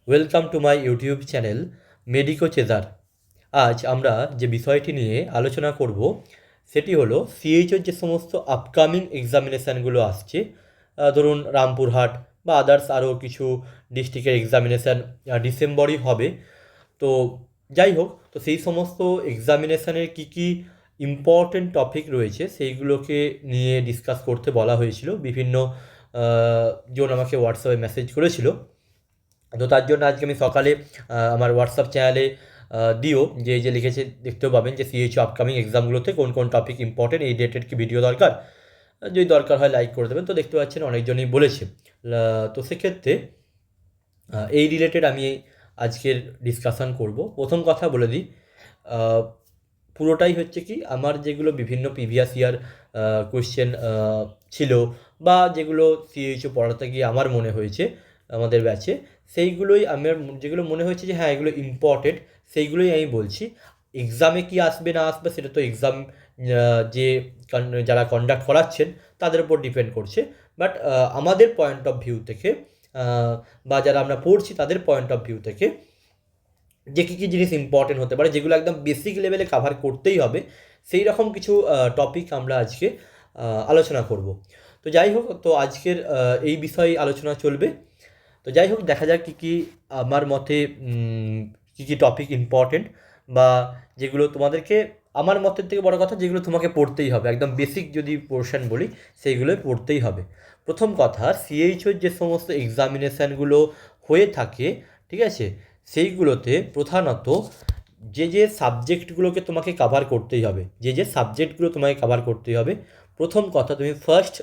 Welcome to my YouTube channel medico chaser. আজ আমরা যে বিষয়টি নিয়ে আলোচনা করব সেটি হলো সিএইচওর যে সমস্ত আপকামিং এক্সামিনেশানগুলো আসছে, ধরুন রামপুরহাট বা আদার্স আরও কিছু ডিস্ট্রিক্টের এক্সামিনেশান ডিসেম্বরই হবে। তো যাই হোক, তো সেই সমস্ত এক্সামিনেশানের কী ইম্পর্টেন্ট টপিক রয়েছে সেইগুলোকে নিয়ে ডিসকাস করতে বলা হয়েছিল। বিভিন্ন জন আমাকে হোয়াটসঅ্যাপে মেসেজ করেছিল। তো তার জন্য আজকে আমি সকালে আমার হোয়াটসঅ্যাপ চ্যানেলে দিও যে এই যে লিখেছে, দেখতেও পাবেন যে সিএইচও আপকামিং এক্সামগুলোতে কোন কোন টপিক ইম্পর্টেন্ট, এই রিলেটেড কি ভিডিও দরকার, যদি দরকার হয় লাইক করে দেবেন। তো দেখতে পাচ্ছেন অনেকজনই বলেছে। তো সেক্ষেত্রে এই রিলেটেড আমি আজকের ডিসকাশান করব। প্রথম কথা বলে দিই, পুরোটাই হচ্ছে কি আমার যেগুলো বিভিন্ন প্রিভিয়াস ইয়ার কোয়েশ্চেন ছিল বা যেগুলো সিএইচও পড়াতে গিয়ে আমার মনে হয়েছে আমাদের ব্যাচে, সেইগুলোই আমার যেগুলো মনে হয়েছে যে হ্যাঁ এগুলো ইম্পর্টেন্ট, সেইগুলোই আমি বলছি। এক্সামে কি আসবে না আসবে সেটা তো এক্সাম যে যারা কন্ডাক্ট করাচ্ছেন তাদের উপর ডিপেন্ড করছে। বাট আমাদের পয়েন্ট অফ ভিউ থেকে বা যারা আমরা পড়ছি তাদের পয়েন্ট অফ ভিউ থেকে যে কী কী জিনিস ইম্পর্টেন্ট হতে পারে, যেগুলো একদম বেসিক লেভেলে কাভার করতেই হবে, সেই রকম কিছু টপিক আমরা আজকে আলোচনা করব। তো যাই হোক, তো আজকের এই বিষয়ে আলোচনা চলবে। তো যাই হোক, দেখা যাক কী কী আমার মতে কী কী টপিক ইম্পর্টেন্ট বা যেগুলো তোমাদেরকে, আমার মতের থেকে বড় কথা যেগুলো তোমাকে পড়তেই হবে, একদম বেসিক যদি পোর্শন বলি সেইগুলোই পড়তেই হবে। প্রথম কথা, সিএইচওর যে সমস্ত এক্সামিনেশানগুলো হয়ে থাকে, ঠিক আছে, সেইগুলোতে প্রধানত যে সাবজেক্টগুলোকে তোমাকে কাভার করতেই হবে, যে সাবজেক্টগুলো তোমাকে কাভার করতেই হবে। প্রথম কথা, তুমি ফার্স্ট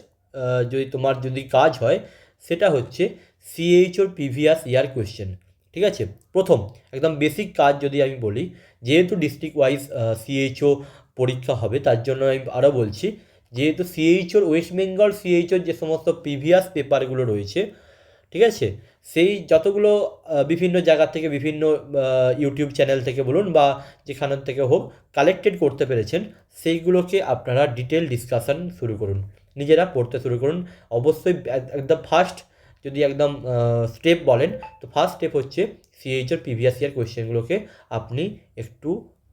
যদি তোমার যদি কাজ হয় সেটা হচ্ছে সিএইচওর প্রিভিয়াস ইয়ার কোয়েশ্চেন। ঠিক আছে, প্রথম একদম বেসিক কাজ যদি আমি বলি, যেহেতু ডিস্ট্রিক্ট ওয়াইজ সিএইচও পরীক্ষা হবে তার জন্য আমি আরও বলছি, যেহেতু সিএইচওর ওয়েস্ট বেঙ্গল সিএইচওর যে সমস্ত প্রিভিয়াস পেপারগুলো রয়েছে, ঠিক আছে, সেই যতগুলো বিভিন্ন জায়গা থেকে বিভিন্ন ইউটিউব চ্যানেল থেকে বলুন বা যেখান থেকে হোক কালেক্টেড করতে পেরেছেন, সেইগুলোকে আপনারা ডিটেল ডিসকাশান শুরু করুন, নিজেরা পড়তে শুরু করুন। অবশ্যই একদম ফার্স্ট যদি একদম স্টেপ বলেন, তো ফার্স্ট স্টেপ হচ্ছে সিএইচওর প্রিভিয়াস ইয়ার কোয়েশ্চেনগুলোকে আপনি একটু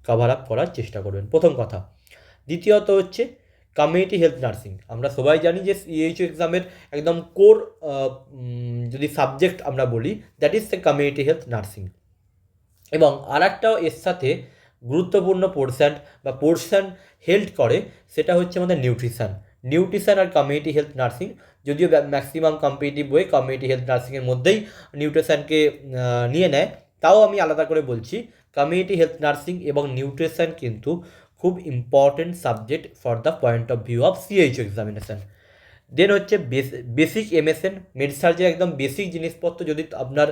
কভার আপ করার চেষ্টা করবেন, প্রথম কথা। দ্বিতীয়ত হচ্ছে কমিউনিটি হেলথ নার্সিং। আমরা সবাই জানি যে সিএইচও এক্সামের একদম কোর যদি সাবজেক্ট আমরা বলি, that is the community health nursing. এবং আর একটাও এর সাথে গুরুত্বপূর্ণ পোর্শন হেল্ড করে, সেটা হচ্ছে আমাদের নিউট্রিশন আর কমিউনিটি হেলথ নার্সিং। যদিও ম্যাক্সিমাম কম্পিটিটিভ বই কমিউনিটি হেলথ নার্সিংয়ের মধ্যেই নিউট্রিশনকে নিয়ে নেয়, তাও আমি আলাদা করে বলছি কমিউনিটি হেলথ নার্সিং এবং নিউট্রিশন কিন্তু খুব important subject for the point of view of CHO examination. Then হচ্ছে বেসিক এমএসএন মেড সার্জারি, একদম বেসিক জিনিসপত্র যদি আপনার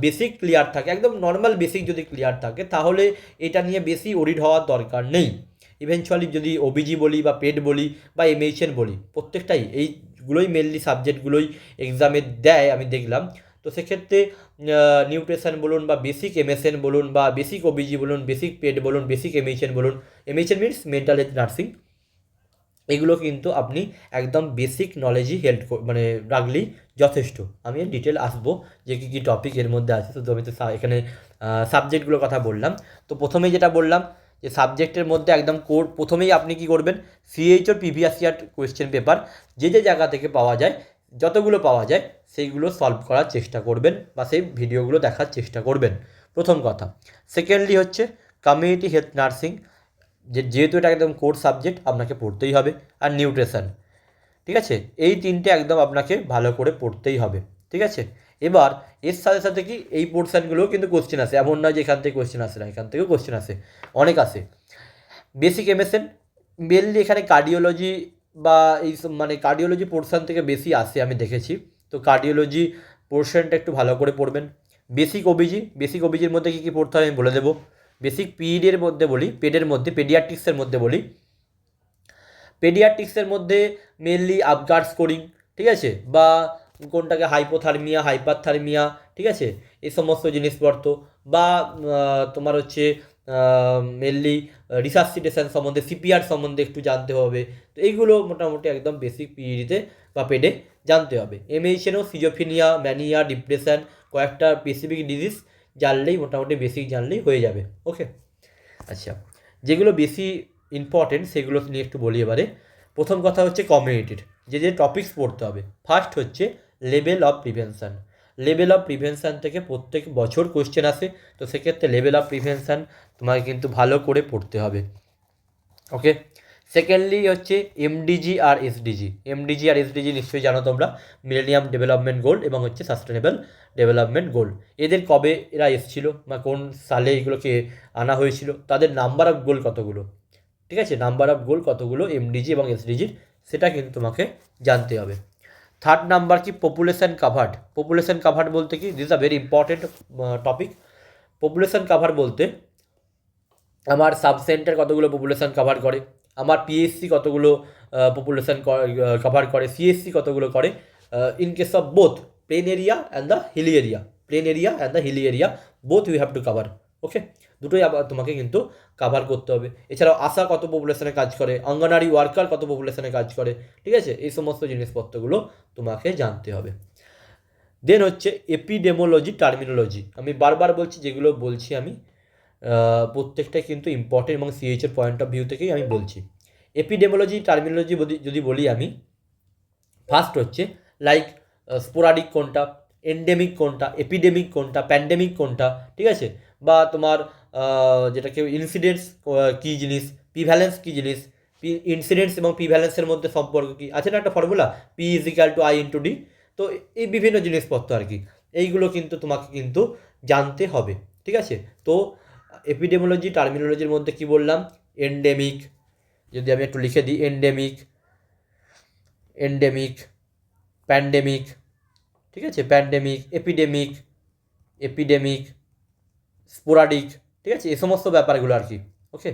বেসিক ক্লিয়ার থাকে, একদম নর্মাল বেসিক যদি ক্লিয়ার থাকে, তাহলে এটা নিয়ে বেশি ওরিড হওয়ার দরকার নেই। ইভেনচুয়ালি যদি ওবিজি বলি বা পেড বলি বা এমএইচএন বলি, প্রত্যেকটাই এইগুলোই মেনলি সাবজেক্টগুলোই এক্সামে দেয় আমি দেখলাম। তো সেক্ষেত্রে নিউট্রিশন বলুন বা বেসিক এমএসএন বলুন বা বেসিক ওবিজি বলুন, বেসিক পেড বলুন, বেসিক এমএইচএন বলুন, এমএইচএন মিনস মেন্টাল হেলথ নার্সিং, এগুলো কিন্তু আপনি একদম বেসিক নলেজই মানে রাখলেই যথেষ্ট। আমি ডিটেল আসবো যে কী কী টপিক এর মধ্যে আছে, শুধু আমি তো এখানে সাবজেক্টগুলোর কথা বললাম। তো প্রথমেই যেটা বললাম যে সাবজেক্টের মধ্যে একদম প্রথমেই আপনি কি করবেন, সিএইচওর প্রিভিয়াস ইয়ার কোয়েশ্চেন পেপার যে জায়গা থেকে পাওয়া যায়, যতগুলো পাওয়া যায় সেইগুলো সলভ করার চেষ্টা করবেন বা সেই ভিডিওগুলো দেখার চেষ্টা করবেন, প্রথম কথা। সেকেন্ডলি হচ্ছে কমিউনিটি হেলথ নার্সিং, যেহেতু এটা একদম কোর সাবজেক্ট আপনাকে পড়তেই হবে। আর নিউট্রিশন, ঠিক আছে, এই তিনটে একদম আপনাকে ভালো করে পড়তেই হবে, ঠিক আছে। এবার এর সাথে সাথে কি এই পোর্শানগুলোও কিন্তু কোশ্চেন আসে, এমন নয় যে এখান থেকে কোশ্চেন আসে না, এখান থেকেও কোশ্চেন আসে, অনেক আসে। বেসিক এমএসএন মেনলি এখানে কার্ডিওলজি বা এইসব মানে কার্ডিওলজি পোর্শান থেকে বেশি আসে আমি দেখেছি। তো কার্ডিওলজি পোর্শনটা একটু ভালো করে পড়বেন। বেসিক ওবিজির মধ্যে কী কী পড়তে হয় আমি বলে দেবো। বেসিক পিডের মধ্যে বলি, পেডিয়াট্রিক্সের মধ্যে বলি, পেডিয়াট্রিক্সের মধ্যে মেনলি আপগার্ড স্কোরিং, ঠিক আছে, বা কোনটাকে হাইপারথার্মিয়া, ঠিক আছে, এই সমস্ত জিনিসপত্র, বা তোমার হচ্ছে মেনলি রিসাসিটেশন সম্বন্ধে, সিপিআর সম্বন্ধে একটু জানতে হবে। তো এইগুলো মোটামুটি একদম বেসিক পিইডিতে বা পেডে জানতে হবে। এমএইচএনও সিজোফিনিয়া, ম্যানিয়া, ডিপ্রেশন, কয়েকটা স্পেসিফিক ডিজিজ জানলেই মোটামুটি বেসিক জানলেই হয়ে যাবে। ওকে, আচ্ছা, যেগুলো বেশি ইম্পর্টেন্ট সেগুলো নিয়ে একটু বলি এবারে। প্রথম কথা হচ্ছে কমিউনিটির যে টপিকস পড়তে হবে। ফার্স্ট হচ্ছে level of prevention. Level of prevention থেকে প্রত্যেক বছর কোয়েশ্চেন আসে, তো সেক্ষেত্রে লেভেল অফ প্রিভেনশান তোমাকে কিন্তু ভালো করে পড়তে হবে। ওকে, সেকেন্ডলি হচ্ছে এমডিজি আর এসডিজি। এমডিজি আর এসডিজি নিশ্চয়ই জানো তোমরা, মিলেনিয়াম ডেভেলপমেন্ট গোল এবং হচ্ছে সাস্টেনেবল ডেভেলপমেন্ট গোল। এদের কবে এরা এসেছিলো বা কোন সালে এগুলোকে আনা হয়েছিল, তাদের নাম্বার অফ গোল কতগুলো, ঠিক আছে, নাম্বার অফ গোল কতগুলো এমডিজি এবং এসডিজির, সেটা কিন্তু তোমাকে জানতে হবে। থার্ড নাম্বার কি পপুলেশন কাভার্ড। পপুলেশন কাভার্ড বলতে কি, this a very important topic. Population cover বলতে আমার সাব সেন্টার কতগুলো পপুলেশন কাভার করে, আমার পিএসসি কতগুলো পপুলেশন কাভার করে, সিএসসি কতগুলো করে, in case of both plain area and the hilly area, plain area and the hilly area, both you have to cover. Okay, দুটোই আবার তোমাকে কিন্তু কাভার করতে হবে। এছাড়াও আশা কত পপুলেশনে কাজ করে, অঙ্গনারী ওয়ার্কার কত পপুলেশনে কাজ করে, ঠিক আছে, এই সমস্ত জিনিসপত্রগুলো তোমাকে জানতে হবে। দেন হচ্ছে এপিডেমোলজি টার্মিনোলজি। আমি বারবার বলছি, যেগুলো বলছি আমি প্রত্যেকটাই কিন্তু ইম্পর্টেন্ট এবং সিএইচের পয়েন্ট অফ ভিউ থেকেই আমি বলছি। এপিডেমোলজি টার্মিনোলজি যদি বলি আমি, ফার্স্ট হচ্ছে লাইক স্পোরাডিক কোনটা, এন্ডেমিক কোনটা, এপিডেমিক কোনটা, প্যান্ডেমিক কোনটা, ঠিক আছে, বা তোমার যেটাকে ইনসিডেন্টস কী জিনিস, প্রিভ্যালেন্স কী জিনিস, ইনসিডেন্টস এবং প্রিভ্যালেন্সের মধ্যে সম্পর্ক কী আছে না একটা formula, P is equal to I into D. তো এই বিভিন্ন জিনিসপত্র আর কি, এইগুলো কিন্তু তোমাকে কিন্তু জানতে হবে, ঠিক আছে। তো এপিডেমোলজি টার্মিনোলজির মধ্যে কি বললাম, এন্ডেমিক, যদি আমি একটু লিখে দিই, এন্ডেমিক, প্যান্ডেমিক, ঠিক আছে, প্যান্ডেমিক, এপিডেমিক, স্পোরাডিক, ঠিক আছে, এই সমস্ত ব্যাপারগুলো আর কি। ওকে,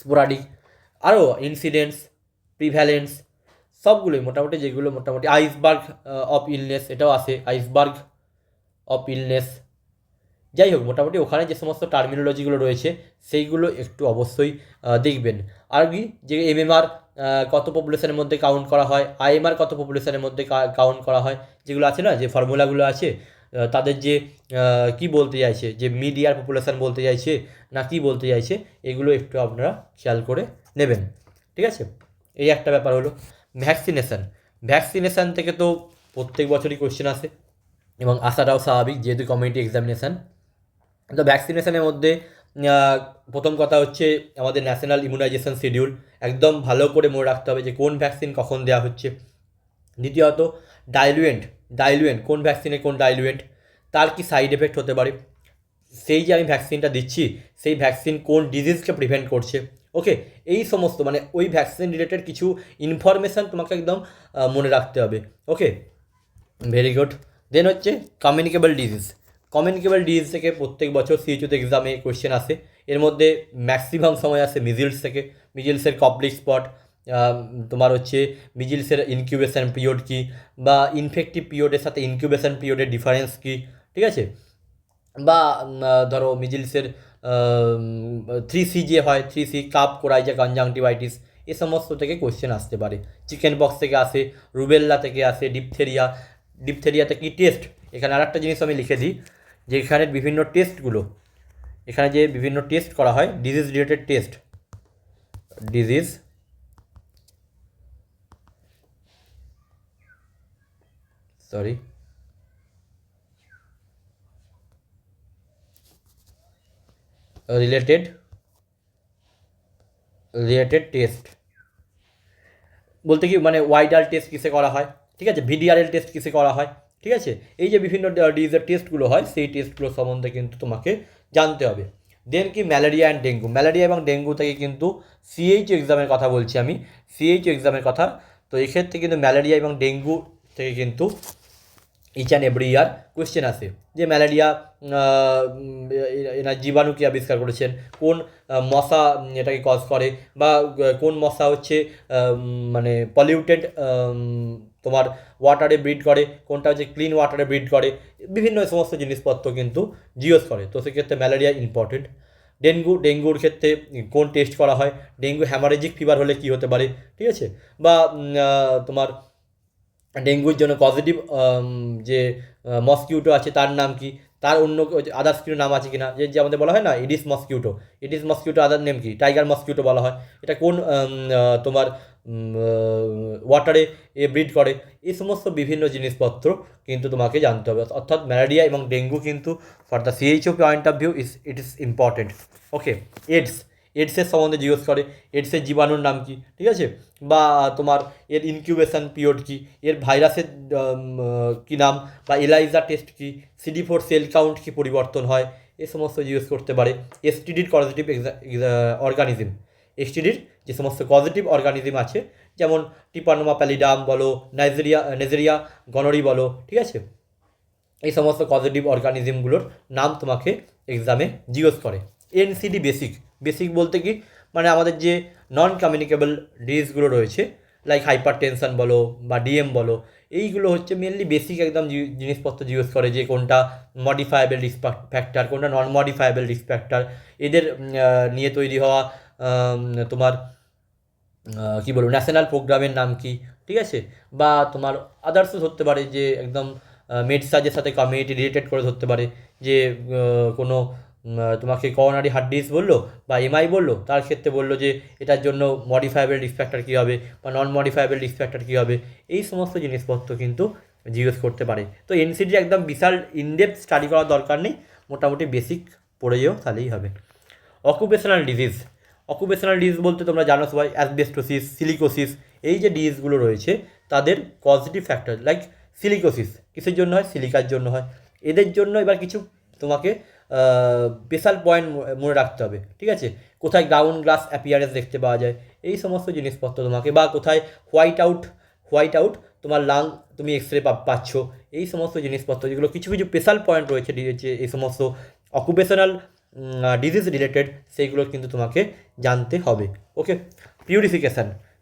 স্পোরাডিক, আরও ইনসিডেন্টস, প্রিভ্যালেন্স, সবগুলোই মোটামুটি, যেগুলো মোটামুটি আইসবার্গ অফ ইলনেস, এটাও আসে, আইসবার্গ অফ ইলনেস। যাই হোক, মোটামুটি ওখানে যে সমস্ত টার্মিনোলজিগুলো রয়েছে সেইগুলো একটু অবশ্যই দেখবেন। আর কি, যে এমএমআর কত পপুলেশনের মধ্যে কাউন্ট করা হয়, আইএমআর কত পপুলেশনের মধ্যে কাউন্ট করা হয়, যেগুলো আছে না, যে ফর্মুলাগুলো আছে, তাদের যে কি বলতে চাইছে, যে মিডিয়ার পপুলেশন বলতে চাইছে না কি বলতে চাইছে, এগুলো একটু আপনারা খেয়াল করে নেবেন, ঠিক আছে। এই একটা ব্যাপার হলো। ভ্যাকসিনেশান থেকে তো প্রত্যেক বছরই কোয়েশ্চেন আসে এবং আসাটাও স্বাভাবিক, যেহেতু কমিউনিটি এক্সামিনেশান। তো ভ্যাকসিনেশনের মধ্যে প্রথম কথা হচ্ছে আমাদের ন্যাশনাল ইমিউনাইজেশন শিডিউল, একদম ভালো করে মনে রাখতে হবে যে কোন ভ্যাকসিন কখন দেওয়া হচ্ছে। দ্বিতীয়ত ডাইলুয়েন্ট, কোন ভ্যাকসিনে কোন ডাইলুয়েন্ট, তার কি সাইড এফেক্ট হতে পারে, সেই যে আমি ভ্যাকসিনটা দিচ্ছি সেই ভ্যাকসিন কোন ডিজিজকে প্রিভেন্ট করছে। ওকে, এই সমস্ত মানে ওই ভ্যাকসিন রিলেটেড কিছু ইনফরমেশান তোমাকে একদম মনে রাখতে হবে। ওকে, ভেরি গুড। দেন হচ্ছে কমিউনিকেবল ডিজিজ থেকে প্রত্যেক বছর সিএইচইউতে এক্সামে কোয়েশ্চেন আসে। এর মধ্যে ম্যাক্সিমাম সময় আসে মিজিলস থেকে। মিজিলসের কমপ্লিট স্পট, তোমার হচ্ছে মিজিলসের ইনকিউবেশন পিরিয়ড কী, বা ইনফেক্টিভ পিরিয়ডের সাথে ইনকিউবেশন পিরিয়ডের ডিফারেন্স কী, ঠিক আছে, বা ধরো মিজিলসের 3C যে হয়, 3C কাপ, কোরাইজা, কনজাংটিভাইটিস, এ সমস্ত থেকে কোয়েশ্চেন আসতে পারে। চিকেন পক্স থেকে আসে, রুবেল্লা থেকে আসে, ডিপথেরিয়াতে কী টেস্ট। এখানে আর একটা জিনিস আমি লিখে দিই, যে এখানে বিভিন্ন টেস্টগুলো, এখানে যে বিভিন্ন টেস্ট করা হয়, disease related test, related test বলতে কি, মানে ওয়াইডাল টেস্ট কিসে করা হয়, ঠিক আছে, ভিডিআরএল টেস্ট কিসে করা হয়, ঠিক আছে, এই যে বিভিন্ন ডিজিজের টেস্টগুলো হয়, সেই টেস্টগুলো সম্বন্ধে কিন্তু তোমাকে জানতে হবে। দেন কি ম্যালেরিয়া এবং ডেঙ্গু থেকে কিন্তু সিএইচইউ এক্সামের কথা বলছি আমি, সিএইচইউ এক্সামের কথা। তো এক্ষেত্রে কিন্তু ম্যালেরিয়া এবং ডেঙ্গু থেকে কিন্তু each and every year question আসে, যে ম্যালেরিয়া এরা জীবাণু কী আবিষ্কার করেছেন, কোন মশা এটাকে কজ করে, বা কোন মশা হচ্ছে মানে পলিউটেড তোমার ওয়াটারে ব্রিড করে, কোনটা হচ্ছে ক্লিন ওয়াটারে ব্রিড করে, বিভিন্ন সমস্ত জিনিসপত্র কিন্তু জিজ্ঞেস করে। তো সেক্ষেত্রে ম্যালেরিয়া ইম্পর্টেন্ট। ডেঙ্গুর ক্ষেত্রে কোন টেস্ট করা হয়, ডেঙ্গু হ্যামারেজিক ফিভার হলে কী হতে পারে, ঠিক আছে, বা তোমার ডেঙ্গুর জন্য পজিটিভ যে মসকিউটো আছে তার নাম কি, তার অন্য আদার্স কিছু নাম আছে কি না, যে আমাদের বলা হয় না ইডিস মসকিউটো আদার নেম কি, টাইগার মসকিউটো বলা হয়, এটা কোন তোমার ওয়াটারে ব্রিড করে, এই সমস্ত বিভিন্ন জিনিসপত্র কিন্তু তোমাকে জানতে হবে। অর্থাৎ ম্যালেরিয়া এবং ডেঙ্গু কিন্তু for the CHO point of view it is important. Okay, এডসের সম্বন্ধে জিজ্ঞেস করে, এডসের জীবাণুর নাম কি, ঠিক আছে, বা তোমার এর ইনকিউবেশন পিরিয়ড কি, এর ভাইরাসের কী নাম, বা এলাইজা টেস্ট কি, CD4 সেল কাউন্ট কি পরিবর্তন হয়, এ সমস্ত জিজ্ঞেস করতে পারে। এসটিডির পজিটিভ অর্গানিজম, এসটিডির যে সমস্ত পজিটিভ অর্গানিজম আছে, যেমন টিপানোমা প্যালিডাম বলো, নেজেরিয়া গনরি বলো, ঠিক আছে, এই সমস্ত পজিটিভ অর্গানিজমগুলোর নাম তোমাকে এক্সামে জিজ্ঞেস করে। এনসিডি বেসিক বলতে কি, মানে আমাদের যে নন কমিউনিকেবল ডিজিজগুলো রয়েছে, লাইক হাইপার টেনশন বলো বা ডিএম বলো, এইগুলো হচ্ছে মেনলি বেসিক একদম জিনিসপত্র জিজ্ঞেস করে, যে কোনটা মডিফায়েবল রিস্ক ফ্যাক্টর, কোনটা নন মডিফায়েবল রিস্ক ফ্যাক্টর, এদের নিয়ে তৈরি হওয়া তোমার কী বলবো ন্যাশনাল প্রোগ্রামের নাম কি, ঠিক আছে, বা তোমার আদার্সও ধরতে পারে, যে একদম মেডসার্জের সাথে কমিউনিটি রিলেটেড করে ধরতে পারে, যে কোনো তোমাকে করোনারি হার্ট ডিজিজ বললো বা এমআই বললো, তার ক্ষেত্রে বললো যে এটার জন্য মডিফায়েবল রিস্ক ফ্যাক্টর কী হবে বা নন মডিফায়েবল রিস্ক ফ্যাক্টর কী হবে, এই সমস্ত জিনিসপত্র কিন্তু জিজ্ঞেস করতে পারে। তো এনসিডি একদম বিশাল ইনডেপথ স্টাডি করার দরকার নেই, মোটামুটি বেসিক পড়ে যেও তাহলেই হবে। অকুপেশনাল ডিজিজ বলতে তোমরা জানো সবাই, অ্যাসবেস্টোসিস, সিলিকোসিস, এই যে ডিজিজগুলো রয়েছে তাদের পজিটিভ ফ্যাক্টর, লাইক সিলিকোসিস কিসের জন্য হয়, সিলিকার জন্য হয়, এদের জন্য এবার কিছু তোমাকে স্পেশাল পয়েন্ট মনে রাখতে হবে, ঠিক আছে, কোথায় গ্রাউন্ড গ্লাস অ্যাপিয়ারেন্স দেখতে পাওয়া যায়, এই সমস্ত জিনিসপত্র তোমাকে, বা কোথায় হোয়াইট আউট তোমার লাং তুমি এক্স রে পাচ্ছ, এই সমস্ত জিনিসপত্র যেগুলো কিছু স্পেশাল পয়েন্ট রয়েছে এই সমস্ত অকুপেশনাল ডিজিজ রিলেটেড, সেইগুলো কিন্তু তোমাকে জানতে হবে। ওকে,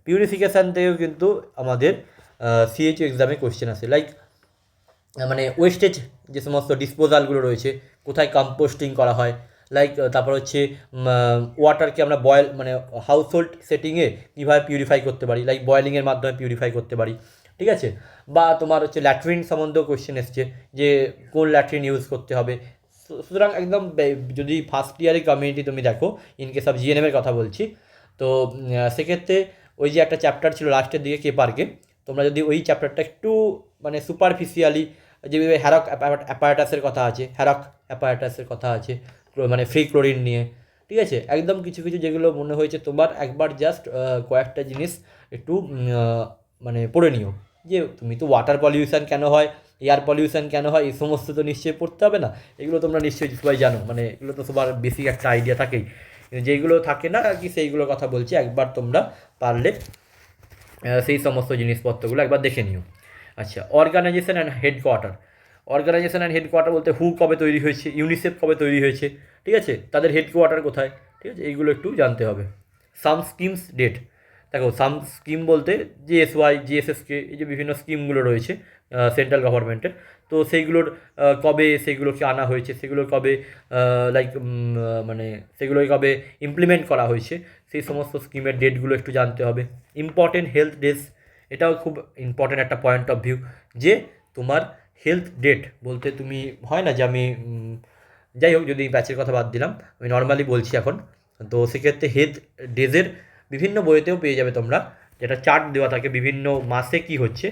পিউরিফিকেশান থেকেও কিন্তু আমাদের সিএইচও এক্সামে কোয়েশ্চেন আসে, লাইক মানে ওয়েস্টেজ যে সমস্ত ডিসপোজালগুলো রয়েছে, কোথায় কম্পোস্টিং করা হয়, লাইক তারপর হচ্ছে ওয়াটারকে আমরা মানে হাউস হোল্ড সেটিংয়ে কীভাবে পিউরিফাই করতে পারি, লাইক বয়েলিংয়ের মাধ্যমে পিউরিফাই করতে পারি, ঠিক আছে, বা তোমার হচ্ছে ল্যাট্রিন সম্বন্ধেও কোয়েশ্চেন এসছে, যে কোন ল্যাট্রিন ইউজ করতে হবে। সুতরাং একদম যদি ফার্স্ট ইয়ারের কমিউনিটি তুমি দেখো, ইন কেস অফ জিএনএমের কথা বলছি, তো সেক্ষেত্রে ওই যে একটা চ্যাপ্টার ছিল লাস্টের দিকে পার্কে, তোমরা যদি ওই চ্যাপ্টারটা একটু মানে সুপারফিশিয়ালি, যেভাবে হ্যারক অ্যাপারেটাসের কথা আছে, মানে ফ্রি ক্লোরিন নিয়ে, ঠিক আছে, একদম কিছু যেগুলো মনে হয়েছে তোমার একবার জাস্ট কয়েকটা জিনিস একটু মানে পড়ে নিও, যে তুমি তো ওয়াটার পলিউশন কেন হয়, এয়ার পলিউশন কেন হয়, এই সমস্ত তো নিশ্চয়ই পড়তে হবে না, এগুলো তোমরা নিশ্চয়ই সবাই জানো, মানে এগুলো তো সবার বেসিক একটা আইডিয়া থাকেই, যেইগুলো থাকে না আর কি সেইগুলোর কথা বলছি, একবার তোমরা পারলে সেই সমস্ত জিনিসপত্রগুলো একবার দেখে নিও। আচ্ছা, অর্গানাইজেশন অ্যান্ড হেডকোয়ার্টার বলতে হু কবে তৈরি হয়েছে, ইউনিসেফ কবে তৈরি হয়েছে, ঠিক আছে, তাদের হেডকোয়ার্টার কোথায়, ঠিক আছে, এইগুলো একটু জানতে হবে। সাম স্কিমস ডেট, দেখো সাম স্কিম বলতে জিএসওয়াই, জিএসএসকে, এই যে বিভিন্ন স্কিমগুলো রয়েছে সেন্ট্রাল গভর্নমেন্টের, তো সেইগুলোর কবে সেগুলোকে আনা হয়েছে, সেগুলো কবে লাইক মানে সেগুলোকে কবে ইমপ্লিমেন্ট করা হয়েছে, সেই সমস্ত স্কিমের ডেটগুলো একটু জানতে হবে। ইম্পর্টেন্ট হেলথ ডেজ, এটাও খুব ইম্পর্টেন্ট একটা পয়েন্ট অফ ভিউ, যে তোমার হেলথ ডেট বলতে তুমি হয় না যে আমি যাই হোক, যদি ব্যাচের কথা বাদ দিলাম, আমি নর্মালি বলছি এখন, তো সেক্ষেত্রে হেলথ ডেজের বিভিন্ন বইতেও পেয়ে যাবে তোমরা, যেটা চার্ট দেওয়া থাকে বিভিন্ন মাসে কি হচ্ছে,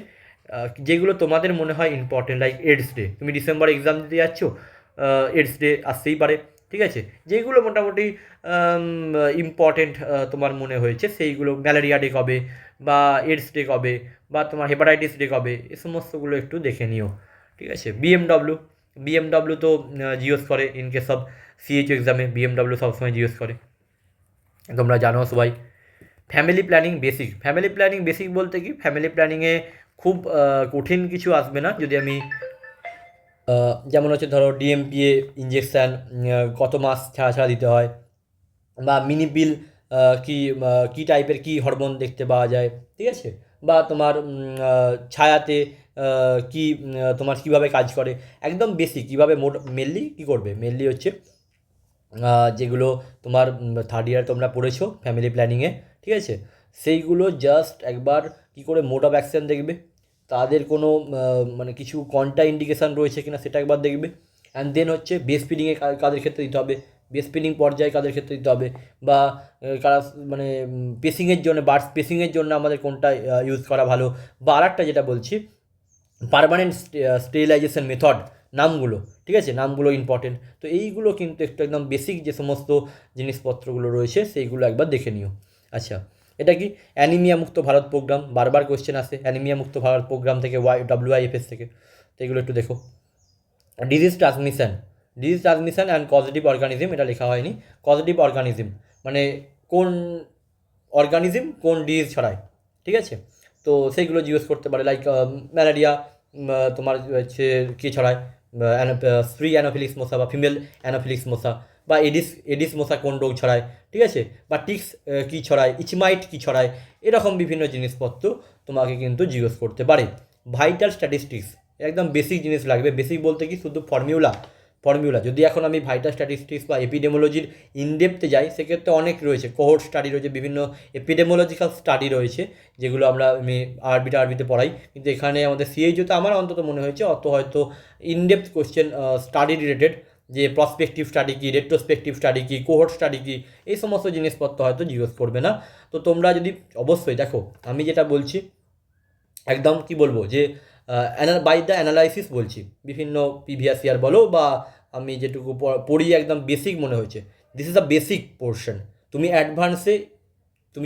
যেগুলো তোমাদের মনে হয় ইম্পর্টেন্ট, লাইক এইডস ডে, তুমি ডিসেম্বরে এক্সাম দিতে যাচ্ছ, এইডস ডে আসতেই পারে, ঠিক আছে, যেগুলো মোটামুটি ইম্পর্টেন্ট তোমার মনে হয়েছে সেইগুলো, ম্যালেরিয়া ডে কবে, বা এইডস ডে কবে, বা তোমার হেপাটাইটিস ডে কবে, এই সমস্তগুলো একটু দেখে নিও, ঠিক আছে। বিএমডব্লিউ তো জিজ্ঞেস করে ইন কেস অফ সিএইচ এক্সামে, বিএমডব্লিউ সবসময় জিজ্ঞেস করে, তোমরা জানো সবাই। ফ্যামিলি প্ল্যানিং বেসিক বলতে কি, ফ্যামিলি প্ল্যানিংয়ে খুব কঠিন কিছু আসবে না, যদি আমি যেমন হচ্ছে ধরো ডিএমপিএ ইঞ্জেকশান কত মাস ছাড়া দিতে হয়, বা মিনিপিল কী টাইপের কী হরমোন দেখতে পাওয়া যায়, ঠিক আছে, বা তোমার ছায়াতে কি তোমার কীভাবে কাজ করে, একদম বেসিক কীভাবে মেনলি কী করবে, মেনলি হচ্ছে যেগুলো তোমার থার্ড ইয়ার তোমরা পড়েছো ফ্যামিলি প্ল্যানিংয়ে, ঠিক আছে, সেইগুলো জাস্ট একবার কী করে মোড অফ অ্যাকশন দেখবে, তাদের কোনো মানে কিছু কন্ট্রা ইন্ডিকেশান রয়েছে কিনা সেটা একবার দেখবে। অ্যান্ড দেন হচ্ছে বেস ফিডিংয়ে কাদের ক্ষেত্রে দিতে হবে, বেস ফিডিং পর্যায়ে কাদের ক্ষেত্রে দিতে হবে, বা কারা মানে পেসিংয়ের জন্য বার্ডস পেসিংয়ের জন্য আমাদের কোনটা ইউজ করা ভালো, বা আরেকটা যেটা বলছি পার্মানেন্ট স্টেরিলাইজেশন মেথড, নামগুলো, ঠিক আছে, নামগুলো ইম্পর্টেন্ট। তো এইগুলো কিন্তু একটু একদম বেসিক যে সমস্ত জিনিসপত্রগুলো রয়েছে সেইগুলো একবার দেখে নিও। আচ্ছা, এটা কি অ্যানিমিয়া মুক্ত ভারত প্রোগ্রাম, বারবার কোয়েশ্চেন আসে অ্যানিমিয়া মুক্ত ভারত প্রোগ্রাম থেকে, WIFS থেকে, তো এগুলো একটু দেখো। Disease transmission and causative organism, এটা লেখা হয়নি, কজেটিভ অর্গানিজম মানে কোন অর্গানিজম কোন ডিজিজ ছড়ায়, ঠিক আছে, তো সেইগুলো জিজ্ঞেস করতে পারে। লাইক ম্যালেরিয়া তোমার হচ্ছে কী ছড়ায়, স্ত্রী অ্যানোফিলিক্স মশা বা ফিমেল অ্যানোফিলিক্স মশা, বা এডিস মশা কোন রোগ ছড়ায়, ঠিক আছে, বা টিক্স কী ছড়ায়, ইচমাইট কী ছড়ায়, এরকম বিভিন্ন জিনিসপত্র তোমাকে কিন্তু জিজ্ঞেস করতে পারে। ভাইটাল স্ট্যাটিস্টিক্স একদম বেসিক জিনিস লাগবে, বেসিক বলতে কি শুধু ফর্মিউলা যদি এখন আমি ভাইটাল স্ট্যাটিস্টিক্স বা এপিডেমোলজির ইনডেপথে যাই, সেক্ষেত্রে অনেক রয়েছে, কোহোর্ট স্টাডি রয়েছে, বিভিন্ন এপিডেমোলজিক্যাল স্টাডি রয়েছে, যেগুলো আমি আরবিতে পড়াই, কিন্তু এখানে আমাদের সিএইচওতে আমার অন্তত মনে হয়েছে অত হয়তো ইনডেপথ কোশ্চেন স্টাডি রিলেটেড, যে প্রসপেক্টিভ স্টাডি কী, রেট্রোস্পেক্টিভ স্টাডি কী, কোহোর্ট স্টাডি কী, এই সমস্ত জিনিসপত্র হয়তো জিজ্ঞেস করবে না। তো তোমরা যদি অবশ্যই দেখো আমি যেটা বলছি একদম কি বলবো যে বাই দ্য অ্যানালাইসিস বলছি, বিভিন্ন প্রিভিয়াস ইয়ার বলো বা আমি যেটুকু পড়ি একদম বেসিক মনে হয়েছে, this is the basic portion. তুমি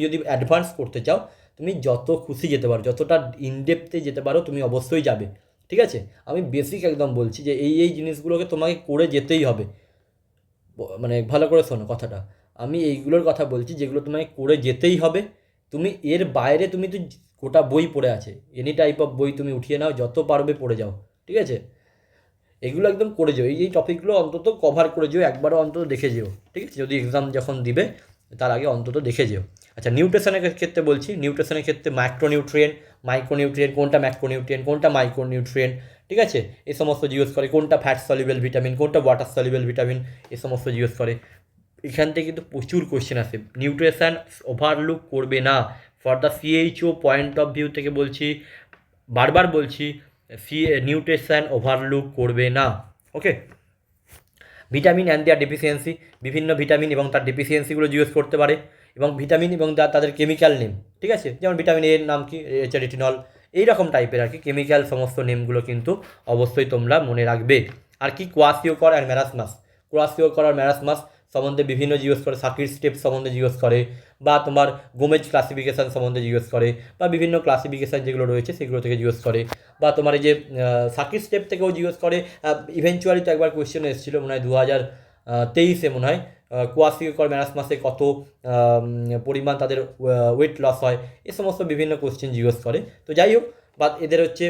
যদি অ্যাডভান্স করতে চাও, তুমি যত খুশি যেতে পারো, যতটা ইনডেপথে যেতে পারো তুমি অবশ্যই যাবে, ঠিক আছে। আমি বেসিক একদম বলছি যে এই জিনিসগুলোকে তোমাকে করে যেতেই হবে, মানে ভালো করে শোনো কথাটা, আমি এইগুলোর কথা বলছি যেগুলো তোমাকে করে যেতেই হবে। তুমি এর বাইরে তুমি তো গোটা বই পড়ে আছে, এনি টাইপ অফ বই তুমি উঠিয়ে নাও, যত পারবে পড়ে যাও, ঠিক আছে, এগুলো একদম করে যেও, এই টপিকগুলো অন্তত কভার করে যেও, একবারও অন্তত দেখে যেও, ঠিক আছে, যদি এক্সাম যখন দিবে তার আগে অন্তত দেখে যেও। আচ্ছা, নিউট্রিশনের ক্ষেত্রে বলছি, নিউট্রিশনের ক্ষেত্রে মাইক্রোনিউট্রিয়েন্ট কোনটা, ম্যাক্রোনিউট্রিয়েন্ট কোনটা, মাইক্রোনিউট্রিয়েন্ট, ঠিক আছে, এই সমস্ত জিজ্ঞেস করে, কোনটা ফ্যাট সলিউবল ভিটামিন, কোনটা ওয়াটার সলিউবল ভিটামিন, এই সমস্ত জিজ্ঞেস করে। এখান থেকে কিন্তু প্রচুর কোয়েশ্চেন আসে, নিউট্রিশন ওভারলুক করবে না। For the CHO point of view থেকে বলছি, বারবার বলছি, নিউট্রিশন ওভারলুক করবে না, ওকে। ভিটামিন অ্যান্ড দেয়ার ডেফিসিয়েন্সি, বিভিন্ন ভিটামিন এবং তার ডেফিসিয়েন্সিগুলো জিজ্ঞেস করতে পারে, এবং ভিটামিন এবং তাদের কেমিক্যাল নেম, ঠিক আছে, যেমন ভিটামিন এর নাম কি, রেটিনল, এইরকম টাইপের আর কি কেমিক্যাল সমস্ত নেমগুলো কিন্তু অবশ্যই তোমরা মনে রাখবে। আর কি কোয়াসিওকর আর ম্যারাসমাস সম্বন্ধে বিভিন্ন জিজ্ঞেস করে, সার্কিট স্টেপ সম্বন্ধে জিজ্ঞেস করে, বা তোমার গোমেজ ক্লাসিফিকেশান সম্বন্ধে জিজ্ঞেস করে, বা বিভিন্ন ক্লাসিফিকেশান যেগুলো রয়েছে সেগুলো থেকে জিজ্ঞেস করে, বা তোমার এই যে সার্কিট স্টেপ থেকেও জিজ্ঞেস করে। ইভেনচুয়ালি তো একবার কোয়েশ্চেন এসেছিলো মনে হয় 2023-এ মনে হয়, কোয়াসিওকর ম্যারাসমাসে কত পরিমাণ তাদের ওয়েট লস হয়, এ সমস্ত বিভিন্ন কোয়েশ্চেন জিজ্ঞেস করে। তো যাই হোক, বা এদের হচ্ছে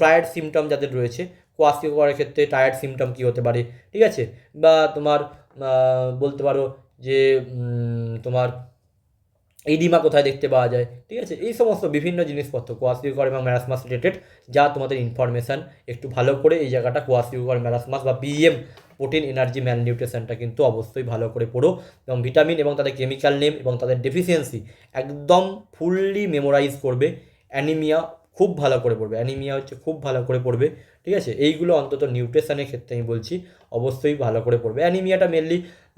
টায়ার্ড সিমটম যাদের রয়েছে, কোয়াসিওকরের ক্ষেত্রে টায়ার্ড সিমটম কী হতে পারে, ঠিক আছে, বা তোমার বলতে পারো যে তোমার এইডিমা কোথায় দেখতে পাওয়া যায়, ঠিক আছে, এই সমস্ত বিভিন্ন জিনিসপত্র কোয়াসিওকর এবং ম্যারাসমাস রিলেটেড, যা তোমাদের ইনফরমেশান একটু ভালো করে এই জায়গাটা কোয়াসিওকর ম্যারাসমাস বা পিএম প্রোটিন এনার্জি ম্যাল নিউট্রিশনটা কিন্তু অবশ্যই ভালো করে পড়ো, এবং ভিটামিন এবং তাদের কেমিক্যাল নেম এবং তাদের ডেফিসিয়েন্সি একদম ফুললি মেমোরাইজ করবে। অ্যানিমিয়া খুব ভালো করে পড়বে, অ্যানিমিয়া হচ্ছে খুব ভালো করে পড়বে, ঠিক আছে, এইগুলো অন্তত নিউট্রিশনের ক্ষেত্রে আমি বলছি অবশ্যই ভালো করে পড়বে। অ্যানিমিয়াটা মেনলি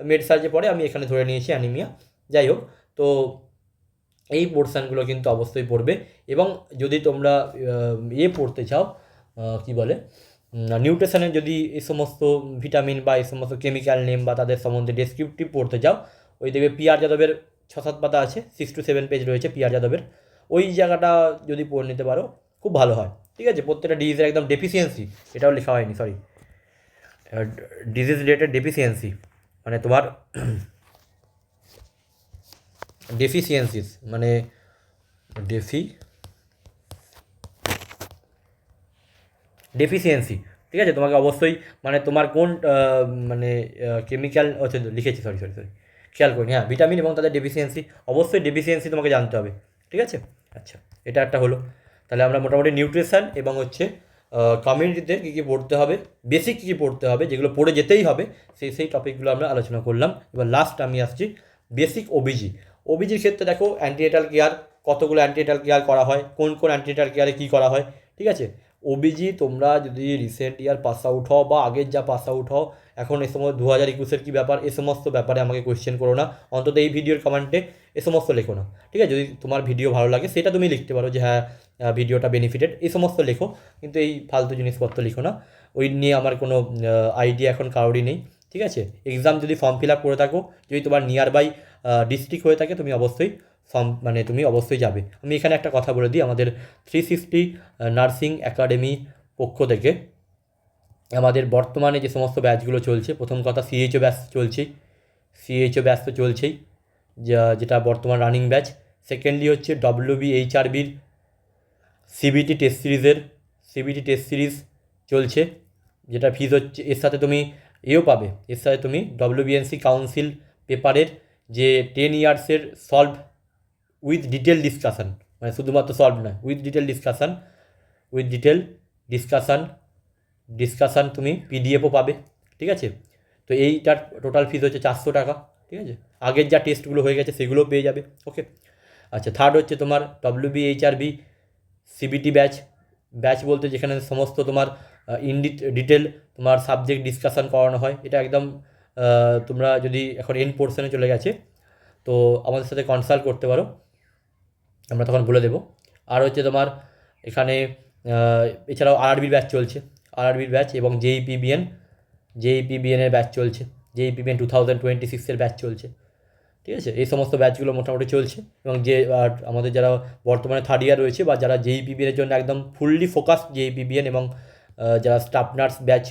মেড সার্জে পড়ে, আমি এখানে ধরে নিয়েছি অ্যানিমিয়া, যাই হোক। তো এই পোর্শানগুলো কিন্তু অবশ্যই পড়বে। এবং যদি তোমরা পড়তে চাও কী বলে নিউট্রিশনের, যদি এই সমস্ত ভিটামিন বা এই সমস্ত কেমিক্যাল নেম বা তাদের সম্বন্ধে ডেসক্রিপটিভ পড়তে চাও, ওই দেখবে PR যাদবের 6-7 পাতা আছে, 6 to 7 পেজ রয়েছে PR যাদবের, ওই জায়গাটা যদি পড়ে নিতে পারো খুব ভালো হয়, ঠিক আছে। প্রত্যেকটা ডিজিজের একদম ডেফিসিয়েন্সি, এটাও লেখা হয়নি, সরি, ডিজিজ রিলেটেড ডেফিসিয়েন্সি মানে তোমার ডেফিসিয়েন্সিস মানে ডেফিসিয়েন্সি, ঠিক আছে, তোমাকে অবশ্যই মানে তোমার কোন মানে কেমিক্যাল হচ্ছে লিখেছি, সরি সরি সরি খেয়াল করিনি, হ্যাঁ, ভিটামিন এবং তাদের ডেফিসিয়েন্সি, অবশ্যই ডেফিসিয়েন্সি তোমাকে জানতে হবে, ঠিক আছে। আচ্ছা, এটা একটা হলো, তাহলে আমরা মোটামুটি নিউট্রিশন এবং হচ্ছে কমিউনিটিতে কী কী পড়তে হবে, বেসিক কী কী পড়তে হবে, যেগুলো পড়ে যেতেই হবে, সেই টপিকগুলো আমরা আলোচনা করলাম। এবার লাস্ট আমি আসছি বেসিক ওবিজি। ওবিজির ক্ষেত্রে দেখো অ্যান্টিনেটাল কেয়ার, কতগুলো অ্যান্টিনেটাল কেয়ার করা হয়, কোন কোন অ্যান্টিনেটাল কেয়ারে কী করা হয়, ঠিক আছে। ওবিজি তোমরা যদি রিসেন্ট ইয়ার পাস আউট হও বা আগের যা পাস আউট হও, এখন এ সময় 2021-এর কী ব্যাপার, এ সমস্ত ব্যাপারে আমাকে কোয়েশ্চেন করো না, অন্তত এই ভিডিওর কমেন্টে এ সমস্ত লেখো না, ঠিক আছে। যদি তোমার ভিডিও ভালো লাগে সেটা তুমি লিখতে পারো যে হ্যাঁ ভিডিওটা বেনিফিটেড, এই সমস্ত লেখো, কিন্তু এই ফালতু জিনিসপত্র লিখো না, ওই নিয়ে আমার কোনো আইডিয়া এখন কারোরই নেই, ঠিক আছে। এক্সাম যদি ফর্ম ফিল আপ করে থাকো, যদি তোমার নিয়ার বাই ডিস্ট্রিক্ট হয়ে থাকে, তুমি অবশ্যই তুমি অবশ্যই যাবে। আমি এখানে একটা কথা বলে দিই, আমাদের 360 নার্সিং একাডেমি পক্ষ থেকে আমাদের বর্তমানে যে সমস্ত ব্যাচগুলো চলছে, প্রথম কথা সিএইচও ব্যাচ চলছেই, সিএইচও ব্যাচ তো চলছেই, যেটা বর্তমান রানিং ব্যাচ। সেকেন্ডলি হচ্ছে WBHRBর সিবিটি টেস্ট সিরিজ চলছে, যেটা ফিজ হচ্ছে, এর সাথে তুমি পাবে, এর সাথে তুমি WBNC কাউন্সিল পেপারের যে 10 ইয়ার্সের সলভ উইথ ডিটেল ডিসকাশান, মানে শুধুমাত্র সলভ নয়, উইথ ডিটেল ডিসকাশান তুমি পিডিএফও পাবে, ঠিক আছে। তো এইটার টোটাল ফিজ হচ্ছে 400 টাকা, ঠিক আছে। আগের যা টেস্টগুলো হয়ে গেছে সেগুলোও পেয়ে যাবে, ওকে। আচ্ছা, থার্ড হচ্ছে তোমার WBHRB সিবিটি ব্যাচ বলতে যেখানে সমস্ত তোমার ডিটেল তোমার সাবজেক্ট ডিসকাশান করানো হয়, এটা একদম তোমরা যদি এখন এন্ড পোর্শনে চলে গেছে তো আমাদের সাথে কনসাল্ট করতে পারো, আমরা তখন বলে দেবো। আর হচ্ছে তোমার এখানে এছাড়াও আরআরবির ব্যাচ চলছে, আরআরবির ব্যাচ, এবং জেইপিবিএনের ব্যাচ চলছে, জেইপিবিএন 2026-এর ব্যাচ চলছে, ঠিক আছে। এই সমস্ত ব্যাচগুলো মোটামুটি চলছে, এবং যে আমাদের যারা বর্তমানে থার্ড ইয়ার রয়েছে বা যারা জেইপিবিএনের জন্য একদম ফুললি ফোকাস জেইপিবিএন, এবং যারা স্টাফ নার্স ব্যাচ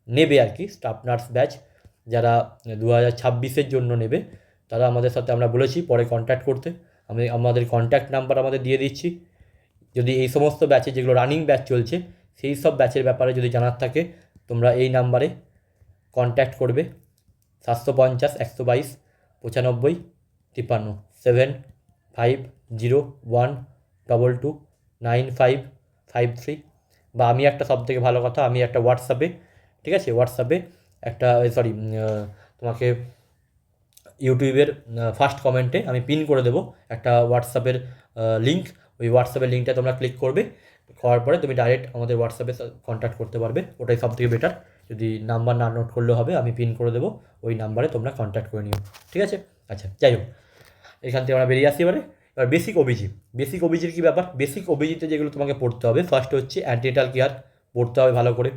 নেবে আর কি, স্টাফ নার্স ব্যাচ যারা 2026-এর জন্য নেবে, তারা আমাদের সাথে আমরা বলেছি পরে কন্ট্যাক্ট করতে, আমি আমাদের কন্ট্যাক্ট নাম্বার আমাদের দিয়ে দিচ্ছি। যদি এই সমস্ত ব্যাচে যেগুলো রানিং ব্যাচ চলছে সেই সব ব্যাচের ব্যাপারে যদি জানার থাকে, তোমরা এই নাম্বারে কন্ট্যাক্ট করবে, 750-122-95-53, 7501229553। বা আমি একটা সবথেকে ভালো কথা, আমি একটা হোয়াটসঅ্যাপে, ঠিক আছে, হোয়াটসঅ্যাপে একটা তোমাকে ইউটিউবের ফার্স্ট কমেন্টে আমি পিন করে দেবো একটা হোয়াটসঅ্যাপের লিঙ্ক, ওই হোয়াটসঅ্যাপের লিঙ্কটা তোমরা ক্লিক করবে, করার পরে তুমি ডাইরেক্ট আমাদের হোয়াটসঅ্যাপে কন্ট্যাক্ট করতে পারবে, ওটাই সবথেকে বেটার। যদি নাম্বার না নোট করলেও হবে, আমি পিন করে দেবো, ওই নাম্বারে তোমরা কন্ট্যাক্ট করে নিও, ঠিক আছে। আচ্ছা, যাই হোক, এখান থেকে আমরা বেরিয়ে আসি এবার বেসিক ওবিজির কী ব্যাপার। বেসিক ওবিজিতে যেগুলো তোমাকে পড়তে হবে, ফার্স্ট হচ্ছে অ্যান্টিনেটাল কেয়ার পড়তে হবে ভালো করে,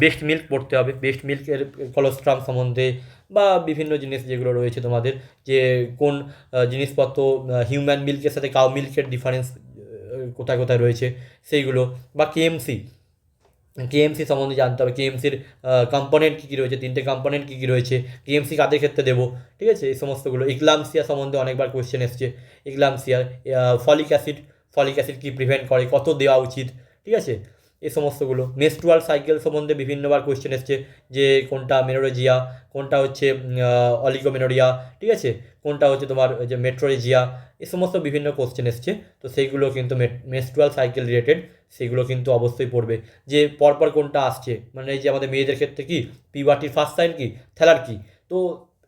বেস্ট মিল্ক পড়তে হবে, বেস্ট মিল্কের কলোস্ট্রাম সম্বন্ধে বা বিভিন্ন জিনিস যেগুলো রয়েছে তোমাদের, যে কোন জিনিসপত্র হিউম্যান মিল্কের সাথে কাউ মিল্কের ডিফারেন্স কোথায় কোথায় রয়েছে সেইগুলো, বা কেএমসি সম্বন্ধে জানতে হবে, কেএমসির কম্পোনেন্ট কী কী রয়েছে, 3টে কম্পোনেন্ট কী কী রয়েছে, কেএমসি কাদের ক্ষেত্রে দেবো, ঠিক আছে, এই সমস্তগুলো। ইক্লামসিয়া সম্বন্ধে অনেকবার কোয়েশ্চেন এসছে, ইক্লামসিয়া, ফলিক অ্যাসিড কী প্রিভেন্ট করে, কত দেওয়া উচিত, ঠিক আছে, এই সমস্তগুলো। মেনস্ট্রুয়াল সাইকেল সম্বন্ধে বিভিন্নবার কোয়েশ্চেন এসছে, যে কোনটা মেনোরেজিয়া, কোনটা হচ্ছে অলিগোমেনোরিয়া, ঠিক আছে, কোনটা হচ্ছে তোমার যে মেট্রোরেজিয়া, এই সমস্ত বিভিন্ন কোশ্চেন এসছে। তো সেইগুলো কিন্তু মেনস্ট্রুয়াল সাইকেল রিলেটেড, সেগুলো কিন্তু অবশ্যই পড়বে, যে পরপর কোনটা আসছে, মানে এই যে আমাদের মেয়েদের ক্ষেত্রে কি পিউবার্টির ফার্স্ট সাইন কি, থেলার কি, তো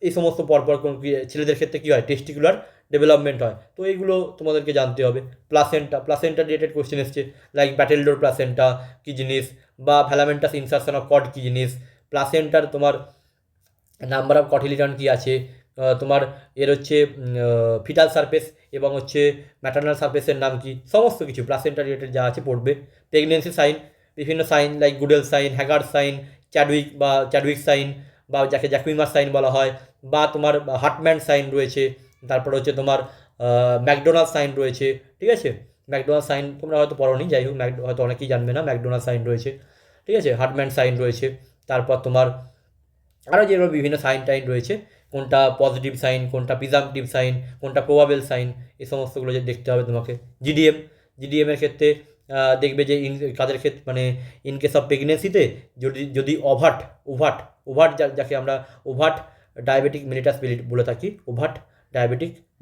এই সমস্ত পরপর কোন ছেলেদের ক্ষেত্রে কী হয়, টেস্টিকুলার ডেভেলপমেন্ট হয়, তো এইগুলো তোমাদেরকে জানতে হবে। প্লাসেন্টা রিলেটেড কোয়েশ্চেন এসছে, লাইক ব্যাটেলডোর প্লাসেন্টা কী জিনিস, বা ভ্যালামেন্টাস ইনসারশন অফ কড কী জিনিস, প্লাসেন্টার তোমার নাম্বার অফ কটিলিটন কী আছে, তোমার এর হচ্ছে ফিটাল সারফেস এবং হচ্ছে ম্যাটার্নাল সারফেসের নাম কি, সমস্ত কিছু প্লাসেন্টা রিলেটেড যা আছে পড়বে। প্রেগনেন্সি সাইন, বিভিন্ন sign like Goodell sign, Hegar sign, Chadwick sign, বা যাকে জ্যাকুইমার সাইন বলা হয়, বা তোমার হার্টম্যান সাইন রয়েছে, তারপর হচ্ছে তোমার ম্যাকডোনাল্ড সাইন রয়েছে, ঠিক আছে। ম্যাকডোনাল্ড সাইন তোমরা হয়তো পড়োনি, যাই হোক হয়তো অনেকেই জানবে না, ম্যাকডোনাল্ড সাইন রয়েছে, ঠিক আছে, হার্টম্যান সাইন রয়েছে, তারপর তোমার আরও যেগুলো বিভিন্ন সাইন টাইন রয়েছে, কোনটা পজিটিভ সাইন, কোনটা প্রিজাম্পটিভ সাইন, কোনটা প্রবাবেল সাইন, এই সমস্তগুলো যে দেখতে হবে তোমাকে। জিডিএমের ক্ষেত্রে দেখবে যে কাদের ক্ষেত্রে, মানে ইন কেস অফ প্রেগনেন্সিতে যদি ওভার্ট যাকে আমরা ওভার্ট ডায়াবেটিক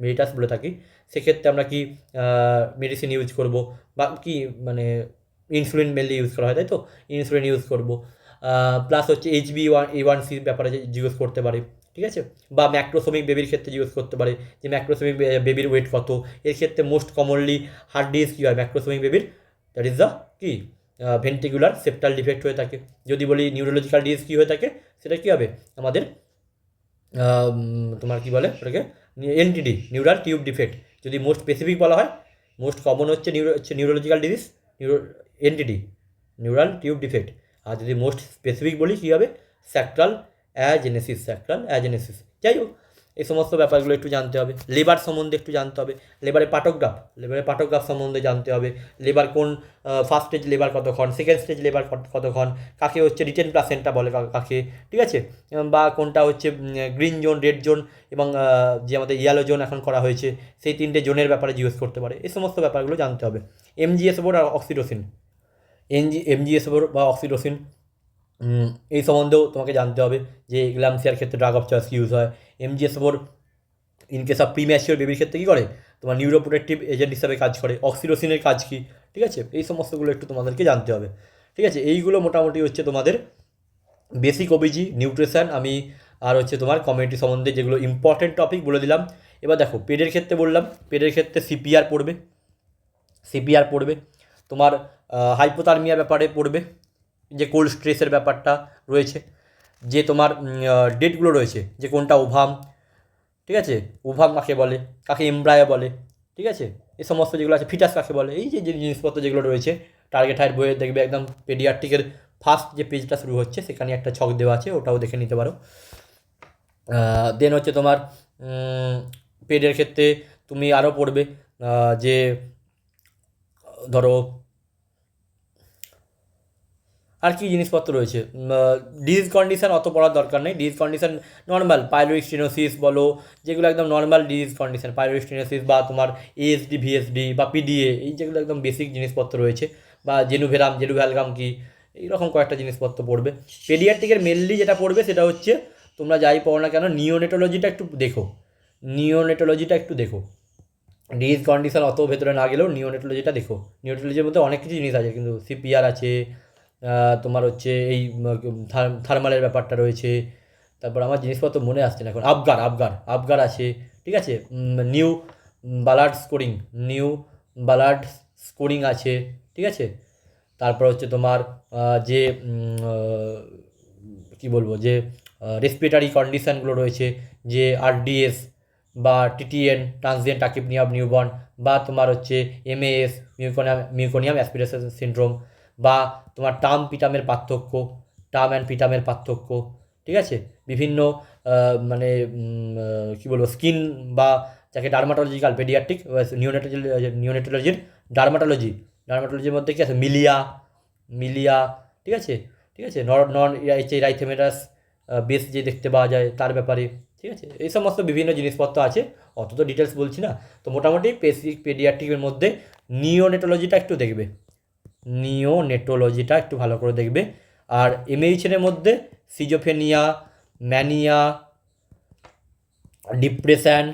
মেলিটাস বলে থাকি, সেক্ষেত্রে আমরা কি মেডিসিন ইউজ করব, বা কি মানে ইনসুলিন মেনলি ইউজ করা হয়, তাই তো? ইনসুলিন ইউজ করবো। প্লাস হচ্ছে HbA1c ব্যাপারে জিজ্ঞেস করতে পারে, ঠিক আছে? বা ম্যাক্রোসোমিক বেবির ক্ষেত্রে জিজ্ঞেস করতে পারে যে ম্যাক্রোসোমিক বেবির ওয়েট কত। এর ক্ষেত্রে মোস্ট কমনলি হার্ট ডিজিজ কী হয় ম্যাক্রোসোমিক বেবির? দ্যাট ইজ দ্য কি ভেন্ট্রিকুলার সেপ্টাল ডিফেক্ট হয়ে থাকে। যদি বলি নিউরোলজিক্যাল ডিজিজ কী হয়ে থাকে, সেটা কী হবে আমাদের তোমার কী বলে ওটাকে, NTD, নিউরাল টিউব ডিফেক্ট। যদি মোস্ট স্পেসিফিক বলা হয়, মোস্ট কমন হচ্ছে neurological disease, NTD, neural tube defect. আর যদি মোস্ট স্পেসিফিক বলি কী হবে, স্যাক্রাল অ্যাজেনেসিস। যাই হোক, এই সমস্ত ব্যাপারগুলো একটু জানতে হবে। লেবার সম্বন্ধে একটু জানতে হবে, লেবারের পাটোগ্রাফ সম্বন্ধে জানতে হবে। লেবার কোন ফার্স্ট স্টেজ লেবার কতক্ষণ, সেকেন্ড স্টেজ লেবার কতক্ষণ, কাকে হচ্ছে রিটেন প্লাসেন্টা বলে কাকে, ঠিক আছে? বা কোনটা হচ্ছে গ্রিন জোন, রেড জোন এবং যে আমাদের ইয়েলো জোন এখন করা হয়েছে, সেই 3টে জোনের ব্যাপারে জিজ্ঞেস করতে পারে। এই সমস্ত ব্যাপারগুলো জানতে হবে। MGS4 আর অক্সিটোসিন, MGS4 বা অক্সিটোসিন, এই সম্বন্ধেও তোমাকে জানতে হবে যে গ্ল্যামসিয়ার ক্ষেত্রে ড্রাগ অফ চয়েস ইউজ হয়। MGS4 in case of premature বেবির ক্ষেত্রে কী করে, তোমার নিউরোপ্রোটেক্টিভ এজেন্ট হিসাবে কাজ করে। অক্সিটোসিনের কাজ কী, ঠিক আছে? এই সমস্তগুলো একটু তোমাদেরকে জানতে হবে, ঠিক আছে? এইগুলো মোটামুটি হচ্ছে তোমাদের বেসিক ওবিজি, নিউট্রিশন, আমি আর হচ্ছে তোমার কমিউনিটি সম্বন্ধে যেগুলো ইম্পর্টেন্ট টপিক বলে দিলাম। এবার দেখো পেডের ক্ষেত্রে বললাম, পেডের ক্ষেত্রে সিপিআর পড়বে, তোমার হাইপোথার্মিয়া ব্যাপারে পড়বে, যে কোল্ড স্ট্রেসের ব্যাপারটা রয়েছে, যে তোমার ডেটগুলো রয়েছে, যে কোনটা ওভাম, ঠিক আছে? ওভাম কাকে বলে, কাকে এমব্রায়ো বলে, ঠিক আছে? এই সমস্ত যেগুলো আছে, ফিটাস কাকে বলে, এই যে জিনিসপত্র যেগুলো রয়েছে টার্গেট হাইট বইয়ে দেখবে একদম পেডিয়াট্রিকের ফার্স্ট যে পেজটা শুরু হচ্ছে সেখানে একটা ছক দেওয়া আছে, ওটাও দেখে নিতে পারো। দেন হচ্ছে তোমার পেডের ক্ষেত্রে তুমি আরও পড়বে যে ধরো আর কি জিনিসপত্র রয়েছে। ডিজিজ কন্ডিশন অত পড়ার দরকার নেই, disease condition normal pyloric stenosis বলো, যেগুলো একদম normal disease condition, pyloric stenosis বা তোমার ASD VSD বা PDA, এই যেগুলো একদম বেসিক জিনিসপত্র রয়েছে, বা জেনুভ্যালগাম কি, এইরকম কয়েকটা জিনিসপত্র পড়বে। পেডিয়াট্রিকের মেনলি যেটা পড়বে সেটা হচ্ছে তোমরা যাই পড়ো না কেন নিওনেটোলজিটা একটু দেখো, ডিজিজ কন্ডিশন অত ভেতরে না গেলেও নিওনেটোলজিটা দেখো। নিওনেটোলজির মধ্যে অনেক কিছু জিনিস আছে, কিন্তু CPR আছে, তোমার হচ্ছে এই থার্মালের ব্যাপারটা রয়েছে, তারপর আমার জিনিসপত্র মনে আসছে না এখন, আবগার আছে, ঠিক আছে? নিউ বালার্ড স্কোরিং আছে, ঠিক আছে? তারপর হচ্ছে তোমার যে কী বলবো, যে রেসপিরেটারি কন্ডিশানগুলো রয়েছে, যে RDS বা TTN, ট্রান্সিয়েন্ট টাকিপনিয়া অফ নিউবর্ন, বা তোমার হচ্ছে MAS, মিউকোনিয়াম অ্যাসপিরেশন সিনড্রোম, বা তোমার টার্ম অ্যান্ড পিটামের পার্থক্য, ঠিক আছে? বিভিন্ন মানে কী বলবো, স্কিন বা যাকে ডার্মাটোলজিক্যাল, পেডিয়াট্রিক নিওনেটোলজির ডার্মাটোলজির মধ্যে কী আছে, মিলিয়া, ঠিক আছে? নন রাইথেমেটাস বেস যে দেখতে পাওয়া যায় তার ব্যাপারে, ঠিক আছে? এই সমস্ত বিভিন্ন জিনিসপত্র আছে, অত তো ডিটেলস বলছি না। তো মোটামুটি বেসিক পেডিয়াট্রিকের মধ্যে নিওনেটোলজিটা একটু ভালো করে দেখবে। আর MHN-এর মধ্যে সিজোফেনিয়া, ম্যানিয়া, ডিপ্রেশন,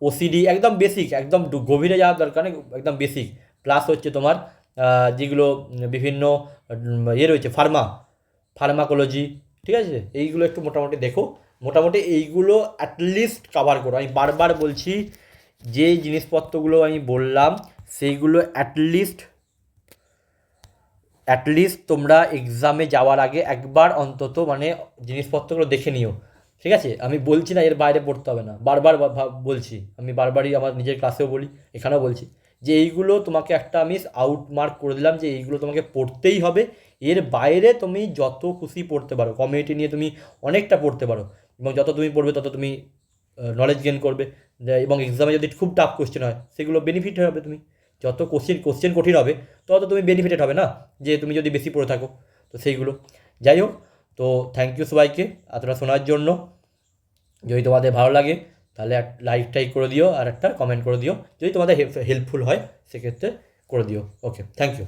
OCD, একদম বেসিক, একদম গভীরে যাওয়ার দরকার নেই, একদম বেসিক। প্লাস হচ্ছে তোমার যেগুলো বিভিন্ন রয়েছে ফার্মাকোলজি, ঠিক আছে? এইগুলো একটু মোটামুটি দেখো, মোটামুটি এইগুলো অ্যাটলিস্ট কভার করো। আমি বারবার বলছি, যে জিনিসপত্রগুলো আমি বললাম সেইগুলো অ্যাটলিস্ট তোমরা এক্সামে যাওয়ার আগে একবার অন্তত মানে জিনিসপত্রগুলো দেখে নিও, ঠিক আছে? আমি বলছি না এর বাইরে পড়তে হবে না, বারবার বলছি, আমি বারবারই আমার নিজের ক্লাসেও বলি, এখানেও বলছি, যে এইগুলো তোমাকে একটা আমি আউটমার্ক করে দিলাম যে এইগুলো তোমাকে পড়তেই হবে। এর বাইরে তুমি যত খুশি পড়তে পারো, কমিউনিটি নিয়ে তুমি অনেকটা পড়তে পারো, এবং যত তুমি পড়বে তত তুমি নলেজ গেন করবে, এবং এক্সামে যদি খুব টাফ কোশ্চেন হয় সেগুলো বেনিফিট হবে। তুমি যত কোশ্চেন কঠিন হবে তত তুমি বেনিফিটেড হবে না, যে তুমি যদি বেশি পড়ে থাকো, তো সেইগুলো। যাই হোক, তো থ্যাংক ইউ সবাইকে এতটা শোনার জন্য। যদি তোমাদের ভালো লাগে তাহলে লাইক করে দিও, আর একটা কমেন্ট করে দিও, যদি তোমাদের হেল্পফুল হয় সেক্ষেত্রে করে দিও। ওকে, থ্যাংক ইউ।